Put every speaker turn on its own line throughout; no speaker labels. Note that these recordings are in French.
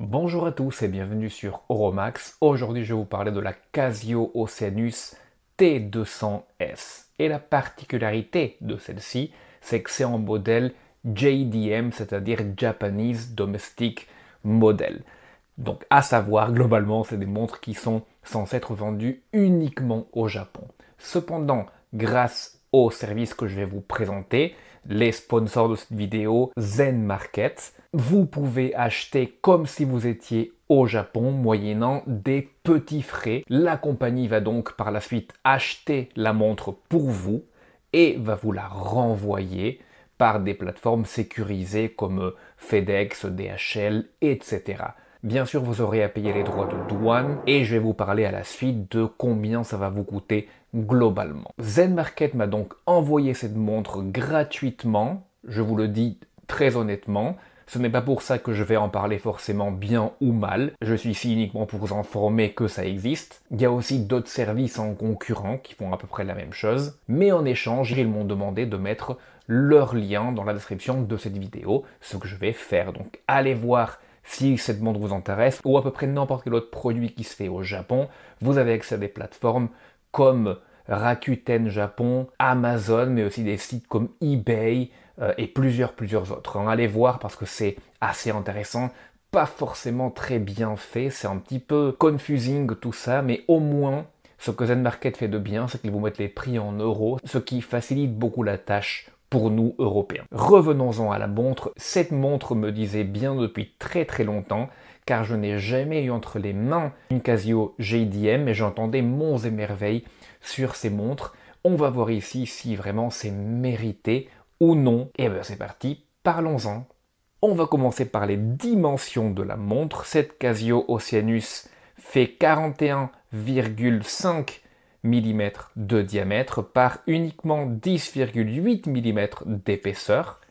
Bonjour à tous et bienvenue sur Oromax. Aujourd'hui, je vais vous parler de la Casio Oceanus T200S. Et la particularité de celle-ci, c'est que c'est en modèle JDM, c'est-à-dire Japanese Domestic Model. Donc, à savoir, globalement, c'est des montres qui sont censées être vendues uniquement au Japon. Cependant, grâce au service que je vais vous présenter, les sponsors de cette vidéo, Zen Market, vous pouvez acheter comme si vous étiez au Japon, moyennant des petits frais. La compagnie va donc par la suite acheter la montre pour vous et va vous la renvoyer par des plateformes sécurisées comme FedEx, DHL, etc. Bien sûr, vous aurez à payer les droits de douane et je vais vous parler à la suite de combien ça va vous coûter globalement. Zen Market m'a donc envoyé cette montre gratuitement, je vous le dis très honnêtement. Ce n'est pas pour ça que je vais en parler forcément bien ou mal. Je suis ici uniquement pour vous informer que ça existe. Il y a aussi d'autres services en concurrent qui font à peu près la même chose. Mais en échange, ils m'ont demandé de mettre leur lien dans la description de cette vidéo, ce que je vais faire. Donc allez voir si cette montre vous intéresse, ou à peu près n'importe quel autre produit qui se fait au Japon. Vous avez accès à des plateformes comme Rakuten Japon, Amazon, mais aussi des sites comme eBay et plusieurs autres. Allez voir parce que c'est assez intéressant, pas forcément très bien fait, c'est un petit peu confusing tout ça, mais au moins ce que Zen Market fait de bien, c'est qu'ils vous mettent les prix en euros, ce qui facilite beaucoup la tâche pour nous Européens. Revenons-en à la montre. Cette montre me disait bien depuis très longtemps, car je n'ai jamais eu entre les mains une Casio JDM, mais j'entendais monts et merveilles sur ces montres. On va voir ici si vraiment c'est mérité ou non. Et bien c'est parti, parlons-en. On va commencer par les dimensions de la montre. Cette Casio Oceanus fait 41,5 mm de diamètre par uniquement 10,8 mm d'épaisseur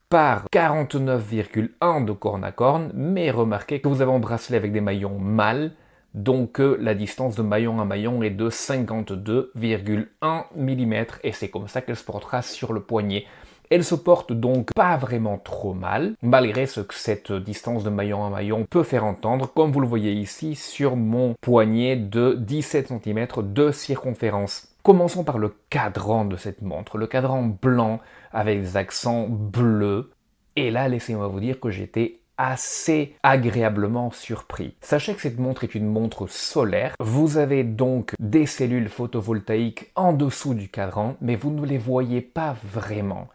par 49,1 de corne à corne, mais remarquez que vous avez un bracelet avec des maillons mâles, donc la distance de maillon à maillon est de 52,1 mm et c'est comme ça qu'elle se portera sur le poignet. Elle se porte donc pas vraiment trop mal, malgré ce que cette distance de maillon à maillon peut faire entendre, comme vous le voyez ici sur mon poignet de 17 cm de circonférence. Commençons par le cadran de cette montre, le cadran blanc avec des accents bleus. Et là, laissez-moi vous dire que j'étais assez agréablement surpris. Sachez que cette montre est une montre solaire. Vous avez donc des cellules photovoltaïques en dessous du cadran, mais vous ne les voyez pas vraiment.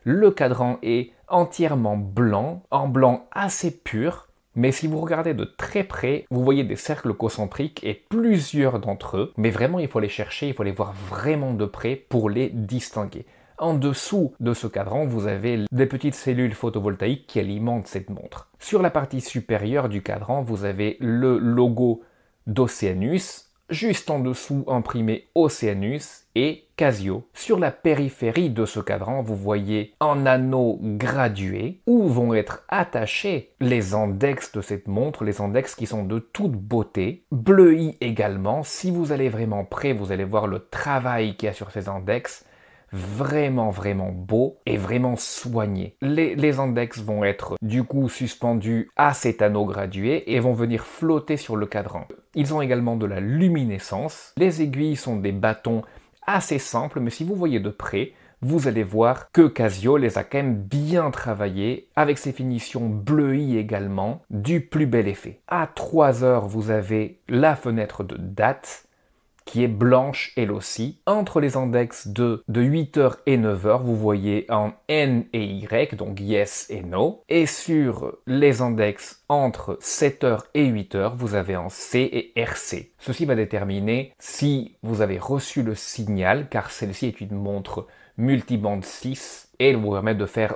Le cadran est entièrement blanc, en blanc assez pur, mais si vous regardez de très près, vous voyez des cercles concentriques et plusieurs d'entre eux, mais vraiment il faut les chercher, il faut les voir vraiment de près pour les distinguer. En dessous de ce cadran, vous avez des petites cellules photovoltaïques qui alimentent cette montre. Sur la partie supérieure du cadran, vous avez le logo d'Oceanus, juste en dessous imprimé Oceanus et Casio. Sur la périphérie de ce cadran, vous voyez un anneau gradué où vont être attachés les index de cette montre, les index qui sont de toute beauté, bleuis également. Si vous allez vraiment près, vous allez voir le travail qu'il y a sur ces index, vraiment beau et vraiment soigné. Les index vont être du coup suspendus à cet anneau gradué et vont venir flotter sur le cadran. Ils ont également de la luminescence. Les aiguilles sont des bâtons assez simples, mais si vous voyez de près, vous allez voir que Casio les a quand même bien travaillés, avec ses finitions bleuies également, du plus bel effet. À 3 heures, vous avez la fenêtre de date, qui est blanche elle aussi. Entre les index de 8h et 9h, vous voyez un N et Y, donc yes et no. Et sur les index entre 7h et 8h, vous avez un C et RC. Ceci va déterminer si vous avez reçu le signal, car celle-ci est une montre multibande 6 et elle vous permet de faire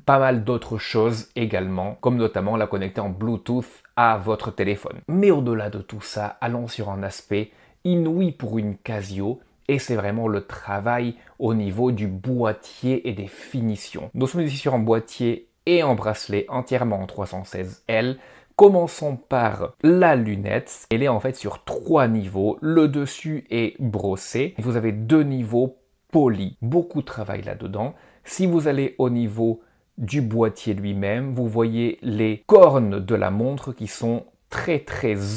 pas mal d'autres choses également, comme notamment la connecter en Bluetooth à votre téléphone. Mais au-delà de tout ça, allons sur un aspect inouï pour une Casio, et c'est vraiment le travail au niveau du boîtier et des finitions. Nous sommes ici sur un boîtier et un bracelet entièrement en 316L. Commençons par la lunette. Elle est en fait sur 3 niveaux. Le dessus est brossé. Vous avez 2 niveaux polis. Beaucoup de travail là-dedans. Si vous allez au niveau du boîtier lui-même, vous voyez les cornes de la montre qui sont très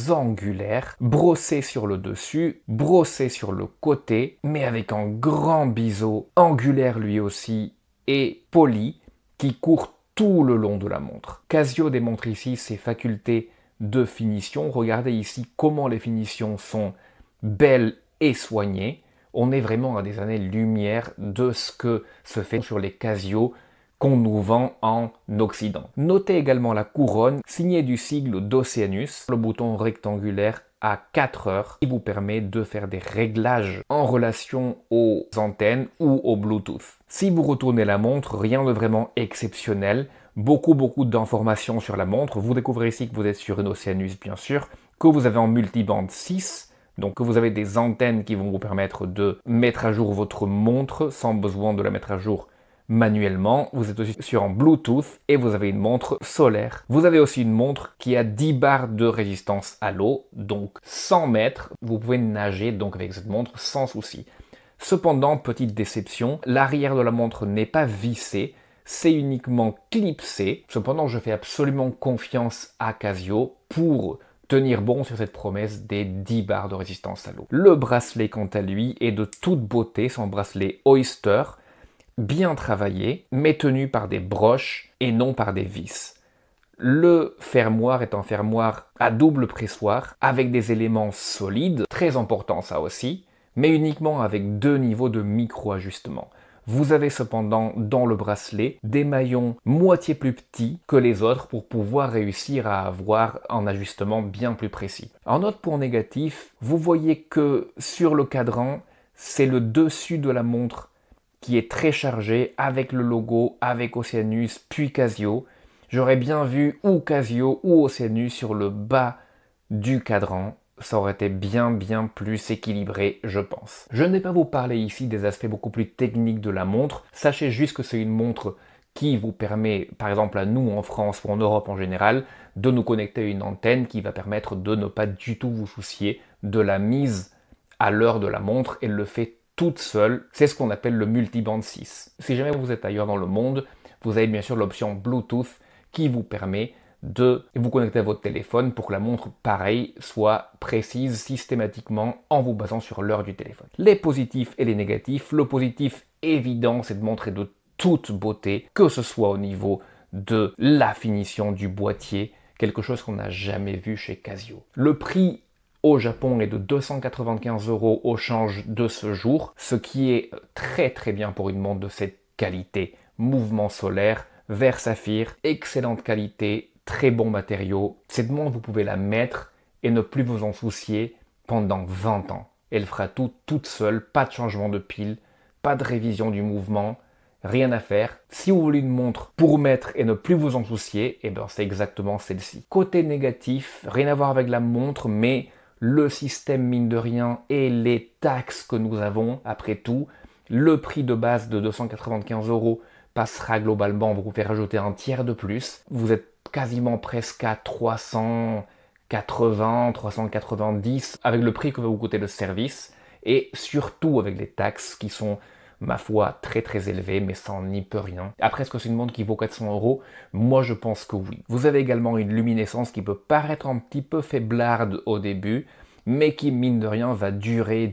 angulaires, brossées sur le dessus, brossées sur le côté, mais avec un grand biseau angulaire lui aussi et poli qui court tout le long de la montre. Casio démontre ici ses facultés de finition. Regardez ici comment les finitions sont belles et soignées. On est vraiment à des années-lumière de ce que se fait sur les Casio qu'on nous vend en Occident. Notez également la couronne signée du sigle d'Oceanus, le bouton rectangulaire à 4 heures qui vous permet de faire des réglages en relation aux antennes ou au Bluetooth. Si vous retournez la montre, rien de vraiment exceptionnel, beaucoup d'informations sur la montre. Vous découvrez ici que vous êtes sur une Oceanus bien sûr, que vous avez en multibande 6, donc que vous avez des antennes qui vont vous permettre de mettre à jour votre montre sans besoin de la mettre à jour manuellement. Vous êtes aussi sur un Bluetooth et vous avez une montre solaire. Vous avez aussi une montre qui a 10 barres de résistance à l'eau, donc 100 mètres. Vous pouvez nager donc avec cette montre sans souci. Cependant, petite déception, l'arrière de la montre n'est pas vissé, c'est uniquement clipsé. Cependant, je fais absolument confiance à Casio pour tenir bon sur cette promesse des 10 barres de résistance à l'eau. Le bracelet, quant à lui, est de toute beauté, c'est un bracelet Oyster, bien travaillé, mais tenu par des broches et non par des vis. Le fermoir est un fermoir à double pressoir avec des éléments solides, très important ça aussi, mais uniquement avec 2 niveaux de micro-ajustement. Vous avez cependant dans le bracelet des maillons moitié plus petits que les autres pour pouvoir réussir à avoir un ajustement bien plus précis. Un autre point négatif, vous voyez que sur le cadran, c'est le dessus de la montre qui est très chargé avec le logo, avec Oceanus, puis Casio. J'aurais bien vu ou Casio ou Oceanus sur le bas du cadran. Ça aurait été bien plus équilibré, je pense. Je ne vais pas vous parler ici des aspects beaucoup plus techniques de la montre. Sachez juste que c'est une montre qui vous permet, par exemple à nous en France ou en Europe en général, de nous connecter à une antenne qui va permettre de ne pas du tout vous soucier de la mise à l'heure de la montre. Elle le fait toute seule, c'est ce qu'on appelle le multiband 6. Si jamais vous êtes ailleurs dans le monde, vous avez bien sûr l'option Bluetooth qui vous permet de vous connecter à votre téléphone pour que la montre, pareil, soit précise systématiquement en vous basant sur l'heure du téléphone. Les positifs et les négatifs. Le positif évident, cette montre est de toute beauté, que ce soit au niveau de la finition du boîtier, quelque chose qu'on n'a jamais vu chez Casio. Le prix au Japon est de 295 € au change de ce jour, ce qui est très bien pour une montre de cette qualité. Mouvement solaire, verre saphir, excellente qualité, très bons matériaux. Cette montre, vous pouvez la mettre et ne plus vous en soucier pendant 20 ans. Elle fera tout toute seule, pas de changement de pile, pas de révision du mouvement, rien à faire. Si vous voulez une montre pour mettre et ne plus vous en soucier, eh ben c'est exactement celle-ci. Côté négatif, rien à voir avec la montre, mais le système mine de rien et les taxes que nous avons, après tout, le prix de base de 295 € passera globalement, vous pouvez rajouter un tiers de plus. Vous êtes quasiment presque à 380, 390 avec le prix que va vous coûter le service et surtout avec les taxes qui sont, ma foi, très élevées, mais ça n'y peut rien. Après, est-ce que c'est une montre qui vaut 400 €? Moi, je pense que oui. Vous avez également une luminescence qui peut paraître un petit peu faiblarde au début, mais qui, mine de rien, va durer.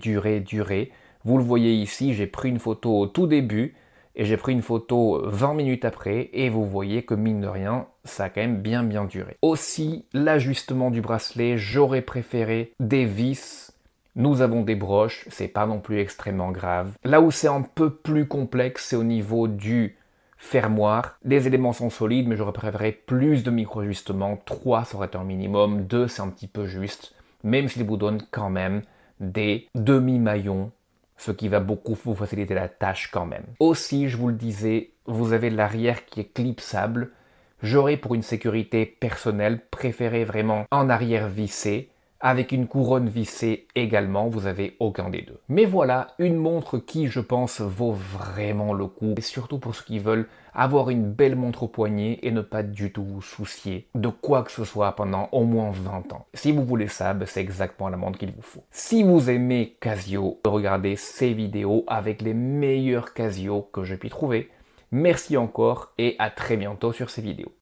Vous le voyez ici, j'ai pris une photo au tout début, et j'ai pris une photo 20 minutes après, et vous voyez que mine de rien, ça a quand même bien duré. Aussi, l'ajustement du bracelet, j'aurais préféré des vis. Nous avons des broches, c'est pas non plus extrêmement grave. Là où c'est un peu plus complexe, c'est au niveau du fermoir. Les éléments sont solides, mais j'aurais préféré plus de micro-ajustements. 3, ça aurait été un minimum. 2, c'est un petit peu juste, même s'il vous donne quand même des demi-maillons, ce qui va beaucoup vous faciliter la tâche quand même. Aussi, je vous le disais, vous avez l'arrière qui est clipsable. J'aurais, pour une sécurité personnelle, préféré vraiment en arrière vissé, avec une couronne vissée également, vous avez aucun des deux. Mais voilà, une montre qui, je pense, vaut vraiment le coup, et surtout pour ceux qui veulent avoir une belle montre au poignet et ne pas du tout vous soucier de quoi que ce soit pendant au moins 20 ans. Si vous voulez ça, c'est exactement la montre qu'il vous faut. Si vous aimez Casio, regardez ces vidéos avec les meilleurs Casio que j'ai pu trouver. Merci encore et à très bientôt sur ces vidéos.